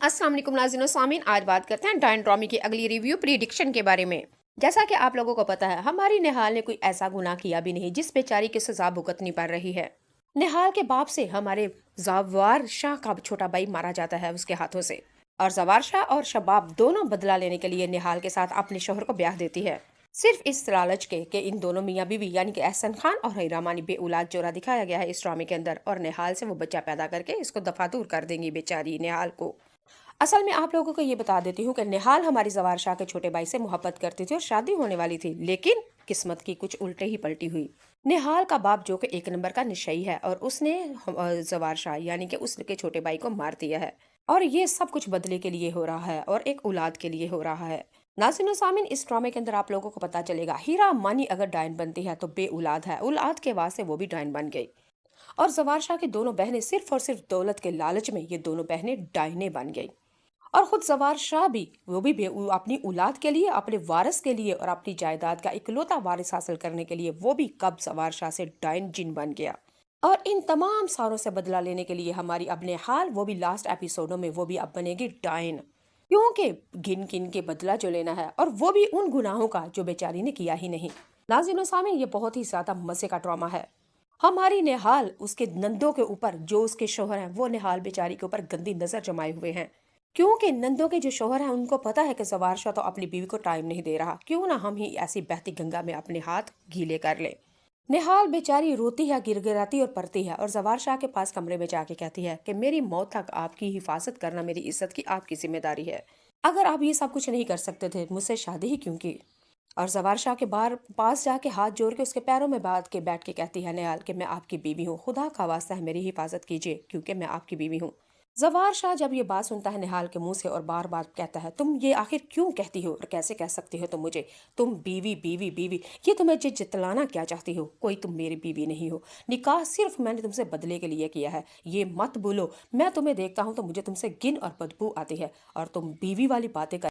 अस्सलाम वालेकुम नाज़रीन और सामीन, आज बात करते हैं डायन ड्रामे की अगली रिव्यू प्रिडिक्शन के बारे में। जैसा कि आप लोगों को पता है, हमारी निहाल ने कोई ऐसा गुनाह किया भी नहीं जिस बेचारी की सजा भुगतनी पड़ रही है। निहाल के बाप से हमारे जवार शाह का छोटा भाई मारा जाता है उसके हाथों से, और जवार शाह और शबाब दोनों बदला लेने के लिए निहाल के साथ अपने शोहर को ब्याह देती है, सिर्फ इस लालच के कि इन दोनों मियाँ बीवी यानी कि एहसन खान और हीरा मानी बे औलाद जोड़ा दिखाया गया है इस ड्रामे के अंदर, और निहाल से वो बच्चा पैदा करके इसको दफा दूर कर देंगी बेचारी निहाल को। असल में आप लोगों को ये बता देती हूँ कि निहाल हमारी जवार शाह के छोटे भाई से मोहब्बत करती थी और शादी होने वाली थी, लेकिन किस्मत की कुछ उल्टे ही पलटी हुई। निहाल का बाप जो कि एक नंबर का नशई है, और उसने जवार शाह यानी कि उसके छोटे भाई को मार दिया है, और ये सब कुछ बदले के लिए हो रहा है और एक औलाद के लिए हो रहा है। नाज़रीन और सामीन, इस ड्रामे के अंदर आप लोगों को पता चलेगा हीरा मानी अगर डायन बनती है तो बे औलाद है, औलाद के वास्ते वो भी डायन बन गई, और जवार शाह की दोनों बहनें सिर्फ और सिर्फ दौलत के लालच में ये दोनों बहनें डायने बन गई। और खुद जवार शाह भी, वो भी अपनी औलाद के लिए, अपने वारिस के लिए और अपनी जायदाद का इकलौता वारिस हासिल करने के लिए वो भी कब जवार शाह से डायन जिन बन गया। और इन तमाम सारों से बदला लेने के लिए हमारी अब निहाल, वो भी लास्ट एपिसोडों में, वो भी अब बनेगी डायन, क्योंकि गिन गिन के बदला जो लेना है, और वो भी उन गुनाहों का जो बेचारी ने किया ही नहीं। नाज़रीन सामीन, ये बहुत ही ज्यादा मजे का ड्रामा है। हमारी निहाल उसके नंदों के ऊपर, जो उसके शोहर हैं, वो निहाल बेचारी के ऊपर गंदी नजर जमाए हुए हैं, क्योंकि नंदों के जो शोहर हैं उनको पता है कि जवार शाह तो अपनी बीवी को टाइम नहीं दे रहा, क्यों ना हम ही ऐसी बहती गंगा में अपने हाथ गीले कर ले। निहाल बेचारी रोती है, गिड़गिड़ाती और पड़ती है, और जवार शाह के पास कमरे में जाके कहती है कि मेरी मौत तक आपकी हिफाजत करना मेरी इज्जत की आपकी जिम्मेदारी है। अगर आप ये सब कुछ नहीं कर सकते थे, मुझसे शादी ही क्यों की। और जवार शाह के बार पास जाके हाथ जोड़ के उसके पैरों में बांध के बैठ के कहती है निहाल कि मैं आपकी बीवी हूँ, खुदा का वास्ता है मेरी हिफाजत कीजिए क्योंकि मैं आपकी बीवी हूँ। जवार शाह जब ये बात सुनता है निहाल के मुंह से, और बार बार कहता है तुम ये आखिर क्यों कहती हो और कैसे कह सकती हो तुम मुझे, तुम बीवी बीवी बीवी, ये तुम्हें जितलाना क्या चाहती हो, कोई तुम मेरी बीवी नहीं हो, निकाह सिर्फ मैंने तुमसे बदले के लिए किया है, ये मत बोलो, मैं तुम्हें देखता हूँ तो मुझे तुमसे घिन और बदबू आती है, और तुम बीवी वाली बातें कर